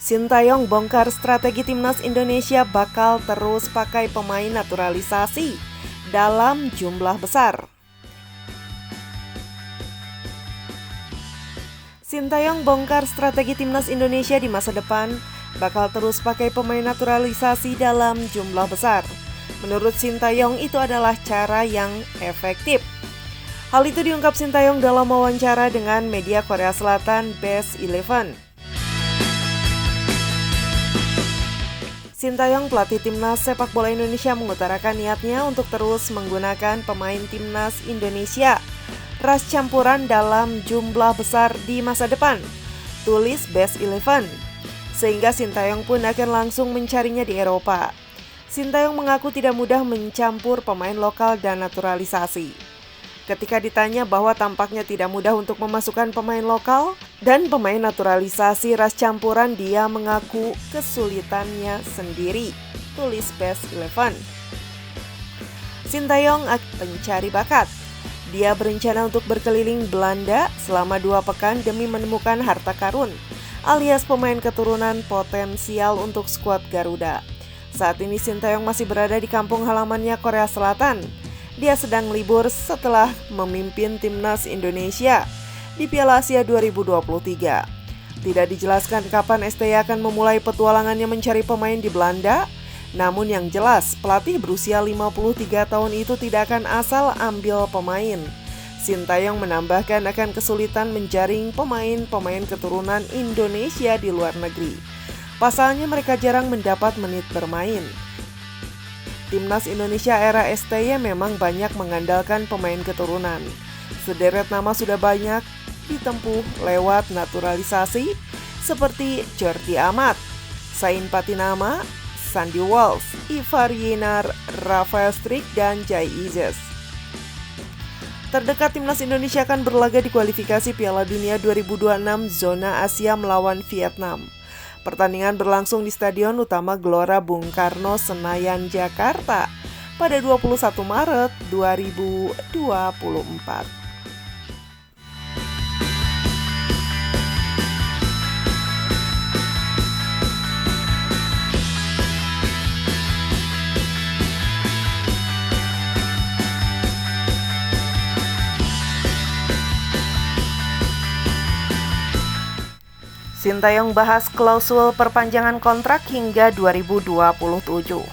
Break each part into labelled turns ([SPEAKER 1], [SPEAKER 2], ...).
[SPEAKER 1] Sintayong bongkar strategi timnas Indonesia bakal terus pakai pemain naturalisasi dalam jumlah besar. Sintayong bongkar strategi timnas Indonesia di masa depan bakal terus pakai pemain naturalisasi dalam jumlah besar. Menurut Sintayong itu adalah cara yang efektif. Hal itu diungkap Sintayong dalam wawancara dengan media Korea Selatan Best 11. Sintayong, pelatih timnas sepak bola Indonesia, mengutarakan niatnya untuk terus menggunakan pemain timnas Indonesia ras campuran dalam jumlah besar di masa depan, tulis Best 11. Sehingga Sintayong pun akan langsung mencarinya di Eropa. Sintayong mengaku tidak mudah mencampur pemain lokal dan naturalisasi. Ketika ditanya bahwa tampaknya tidak mudah untuk memasukkan pemain lokal dan pemain naturalisasi ras campuran, dia mengaku kesulitannya sendiri, tulis Best 11. Sintayong pencari bakat. Dia berencana untuk berkeliling Belanda selama 2 pekan demi menemukan harta karun, alias pemain keturunan potensial untuk skuad Garuda. Saat ini Sintayong masih berada di kampung halamannya Korea Selatan. Dia sedang libur setelah memimpin timnas Indonesia di Piala Asia 2023. Tidak dijelaskan kapan STY akan memulai petualangannya mencari pemain di Belanda. Namun yang jelas, pelatih berusia 53 tahun itu tidak akan asal ambil pemain. Sintayong menambahkan akan kesulitan menjaring pemain-pemain keturunan Indonesia di luar negeri. Pasalnya mereka jarang mendapat menit bermain. Timnas Indonesia era STY memang banyak mengandalkan pemain keturunan. Sederet nama sudah banyak ditempuh lewat naturalisasi seperti Jordi Amat, Zain Patinama, Sandy Walsh, Ivar Yenar, Rafael Strik, dan Jai Izes. Terdekat timnas Indonesia akan berlaga di kualifikasi Piala Dunia 2026 zona Asia melawan Vietnam. Pertandingan berlangsung di Stadion Utama Gelora Bung Karno, Senayan, Jakarta pada 21 Maret 2024. Sintayong bahas klausul perpanjangan kontrak hingga 2027.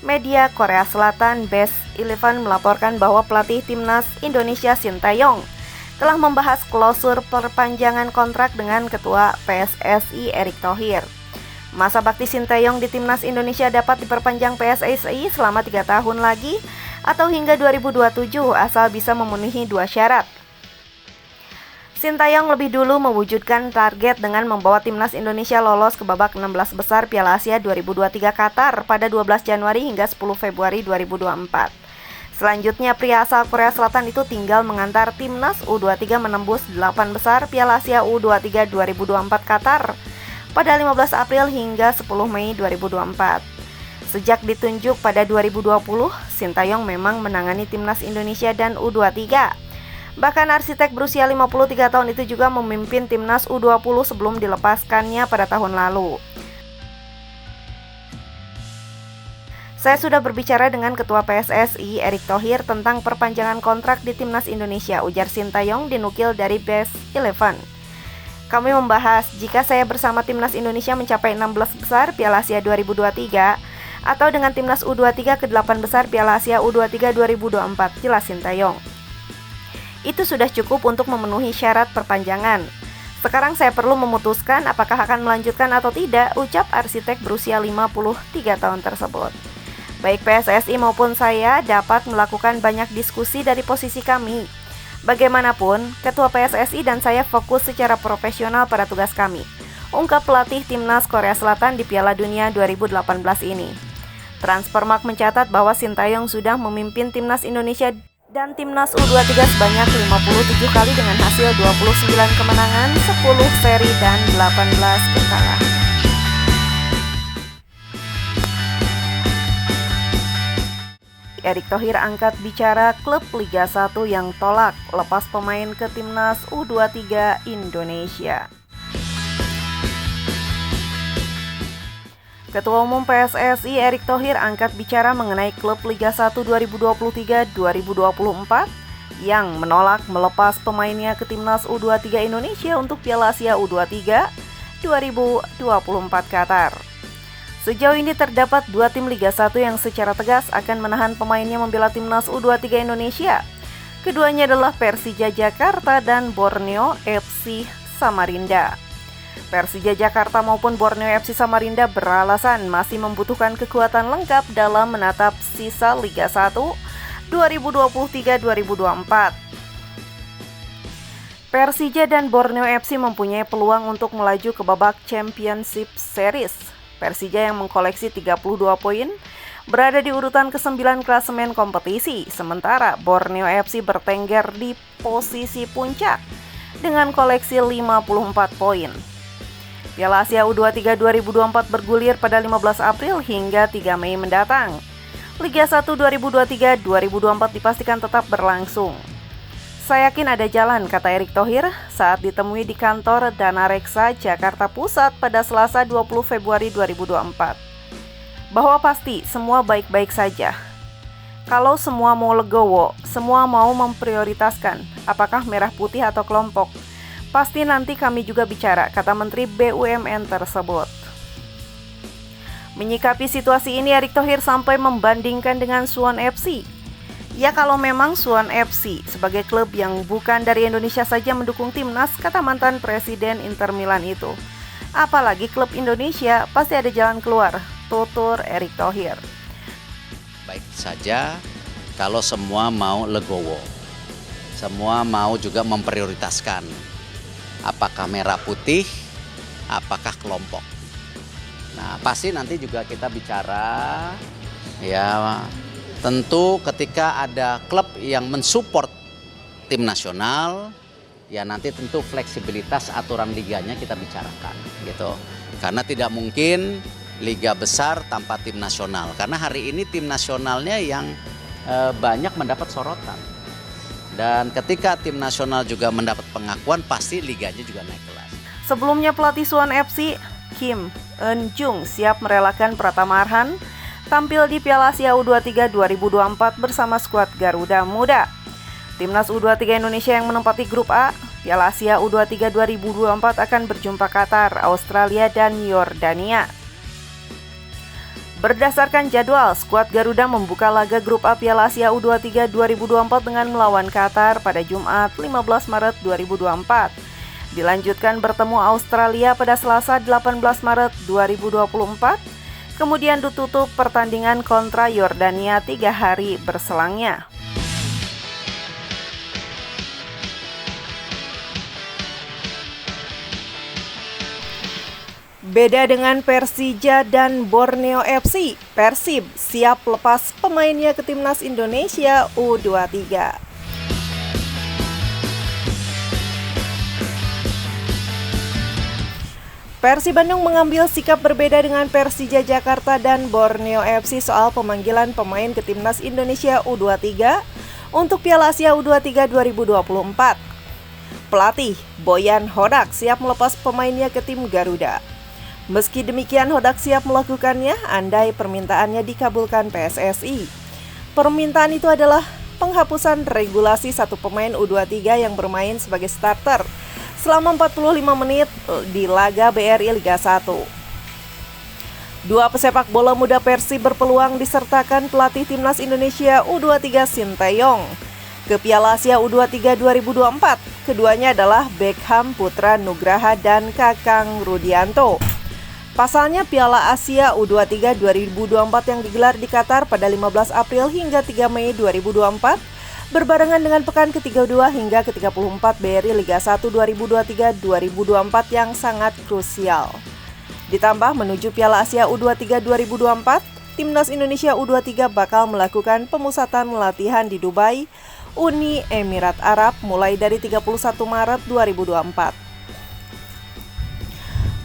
[SPEAKER 1] Media Korea Selatan Best 11 melaporkan bahwa pelatih timnas Indonesia Sintayong telah membahas klausul perpanjangan kontrak dengan Ketua PSSI Erick Thohir. Masa bakti Sintayong di timnas Indonesia dapat diperpanjang PSSI selama 3 tahun lagi atau hingga 2027 asal bisa memenuhi 2 syarat. Sintayong lebih dulu mewujudkan target dengan membawa timnas Indonesia lolos ke babak 16 besar Piala Asia 2023 Qatar pada 12 Januari hingga 10 Februari 2024. Selanjutnya, pria asal Korea Selatan itu tinggal mengantar timnas U23 menembus 8 besar Piala Asia U23 2024 Qatar pada 15 April hingga 10 Mei 2024. Sejak ditunjuk pada 2020, Sintayong memang menangani timnas Indonesia dan U23. Bahkan arsitek berusia 53 tahun itu juga memimpin timnas U20 sebelum dilepaskannya pada tahun lalu. Saya sudah berbicara dengan Ketua PSSI Erick Thohir tentang perpanjangan kontrak di timnas Indonesia, ujar Sintayong dinukil dari Best 11. Kami membahas jika saya bersama timnas Indonesia mencapai 16 besar Piala Asia 2023 atau dengan timnas U23 ke 8 besar Piala Asia U23 2024, jelas Sintayong. Itu sudah cukup untuk memenuhi syarat perpanjangan. Sekarang saya perlu memutuskan apakah akan melanjutkan atau tidak, ucap arsitek berusia 53 tahun tersebut. Baik PSSI maupun saya dapat melakukan banyak diskusi dari posisi kami. Bagaimanapun, Ketua PSSI dan saya fokus secara profesional pada tugas kami, ungkap pelatih timnas Korea Selatan di Piala Dunia 2018 ini. Transfermarkt mencatat bahwa Sintayong sudah memimpin timnas Indonesia dan timnas U23 sebanyak 57 kali dengan hasil 29 kemenangan, 10 seri, dan 18 kekalahan. Erick Thohir angkat bicara klub Liga 1 yang tolak lepas pemain ke Timnas U23 Indonesia. Ketua Umum PSSI Erick Thohir angkat bicara mengenai klub Liga 1 2023-2024 yang menolak melepas pemainnya ke Timnas U23 Indonesia untuk Piala Asia U23 2024 Qatar. Sejauh ini terdapat 2 tim Liga 1 yang secara tegas akan menahan pemainnya membela Timnas U23 Indonesia. Keduanya adalah Persija Jakarta dan Borneo FC Samarinda. Persija Jakarta maupun Borneo FC Samarinda beralasan masih membutuhkan kekuatan lengkap dalam menatap sisa Liga 1 2023-2024. Persija dan Borneo FC mempunyai peluang untuk melaju ke babak Championship Series. Persija yang mengkoleksi 32 poin berada di urutan ke-9 klasemen kompetisi, sementara Borneo FC bertengger di posisi puncak dengan koleksi 54 poin. Piala Asia U23 2024 bergulir pada 15 April hingga 3 Mei mendatang. Liga 1 2023-2024 dipastikan tetap berlangsung. Saya yakin ada jalan, kata Erick Thohir saat ditemui di kantor Dana Reksa, Jakarta Pusat pada Selasa 20 Februari 2024. Bahwa pasti semua baik-baik saja. Kalau semua mau legowo, semua mau memprioritaskan apakah merah putih atau kelompok, pasti nanti kami juga bicara, kata Menteri BUMN tersebut. Menyikapi situasi ini, Erick Thohir sampai membandingkan dengan Suwon FC. Ya kalau memang Suwon FC sebagai klub yang bukan dari Indonesia saja mendukung timnas, kata mantan Presiden Inter Milan itu. Apalagi klub Indonesia, pasti ada jalan keluar, tutur Erick Thohir.
[SPEAKER 2] Baik saja kalau semua mau legowo, semua mau juga memprioritaskan apakah merah putih, apakah kelompok. Nah pasti nanti juga kita bicara ya. Tentu ketika ada klub yang mensupport tim nasional, ya nanti tentu fleksibilitas aturan liganya kita bicarakan gitu. Karena tidak mungkin liga besar tanpa tim nasional. Karena hari ini tim nasionalnya yang banyak mendapat sorotan. Dan ketika tim nasional juga mendapat pengakuan, pasti liganya juga naik kelas.
[SPEAKER 1] Sebelumnya pelatih Suwon FC, Kim Eun-jung siap merelakan Pratama Arhan tampil di Piala Asia U23 2024 bersama skuad Garuda Muda. Timnas U23 Indonesia yang menempati grup A, Piala Asia U23 2024 akan berjumpa Qatar, Australia, dan Yordania. Berdasarkan jadwal, skuad Garuda membuka laga grup A Piala Asia U23 2024 dengan melawan Qatar pada Jumat 15 Maret 2024. Dilanjutkan bertemu Australia pada Selasa 18 Maret 2024. Kemudian ditutup pertandingan kontra Yordania 3 hari berselangnya. Beda dengan Persija dan Borneo FC, Persib siap lepas pemainnya ke Timnas Indonesia U23. Persib Bandung mengambil sikap berbeda dengan Persija Jakarta dan Borneo FC soal pemanggilan pemain ke Timnas Indonesia U23 untuk Piala Asia U23 2024. Pelatih Boyan Hodak siap melepas pemainnya ke tim Garuda. Meski demikian, Hodak siap melakukannya andai permintaannya dikabulkan PSSI. Permintaan itu adalah penghapusan regulasi satu pemain U23 yang bermain sebagai starter selama 45 menit di laga BRI Liga 1. Dua pesepak bola muda Persib berpeluang disertakan pelatih Timnas Indonesia U23 Sinteyong ke Piala Asia U23 2024. Keduanya adalah Beckham Putra Nugraha dan Kakang Rudianto. Pasalnya Piala Asia U23 2024 yang digelar di Qatar pada 15 April hingga 3 Mei 2024 berbarengan dengan pekan ke-32 hingga ke-34 BRI Liga 1 2023-2024 yang sangat krusial. Ditambah menuju Piala Asia U23 2024, Timnas Indonesia U23 bakal melakukan pemusatan latihan di Dubai, Uni Emirat Arab mulai dari 31 Maret 2024.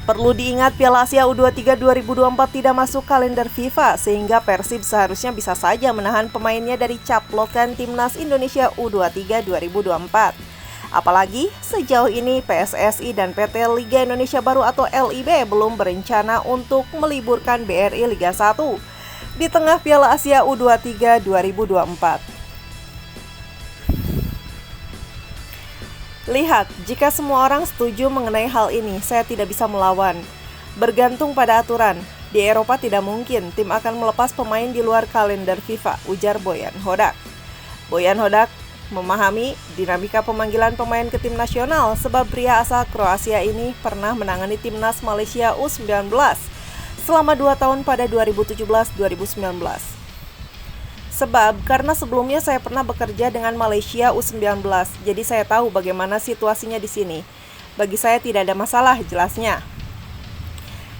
[SPEAKER 1] Perlu diingat Piala Asia U23 2024 tidak masuk kalender FIFA sehingga Persib seharusnya bisa saja menahan pemainnya dari caplokan Timnas Indonesia U23 2024. Apalagi sejauh ini PSSI dan PT Liga Indonesia Baru atau LIB belum berencana untuk meliburkan BRI Liga 1 di tengah Piala Asia U23 2024. Lihat, jika semua orang setuju mengenai hal ini, saya tidak bisa melawan. Bergantung pada aturan. Di Eropa tidak mungkin tim akan melepas pemain di luar kalender FIFA, ujar Boyan Hodak. Boyan Hodak memahami dinamika pemanggilan pemain ke tim nasional sebab pria asal Kroasia ini pernah menangani timnas Malaysia U19 selama 2 tahun pada 2017-2019. Sebab karena sebelumnya saya pernah bekerja dengan Malaysia U19, jadi saya tahu bagaimana situasinya di sini. Bagi saya tidak ada masalah, jelasnya.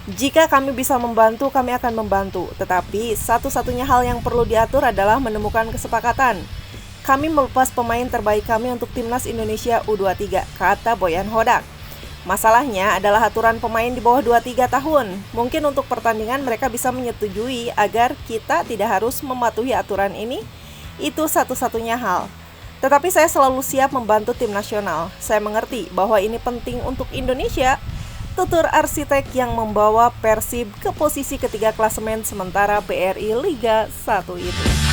[SPEAKER 1] Jika kami bisa membantu, kami akan membantu. Tetapi satu-satunya hal yang perlu diatur adalah menemukan kesepakatan. Kami melepas pemain terbaik kami untuk Timnas Indonesia U23, kata Boyan Hodak. Masalahnya adalah aturan pemain di bawah 23 tahun. Mungkin untuk pertandingan mereka bisa menyetujui agar kita tidak harus mematuhi aturan ini. Itu satu-satunya hal. Tetapi saya selalu siap membantu tim nasional. Saya mengerti bahwa ini penting untuk Indonesia, tutur arsitek yang membawa Persib ke posisi ketiga klasemen sementara BRI Liga 1 itu.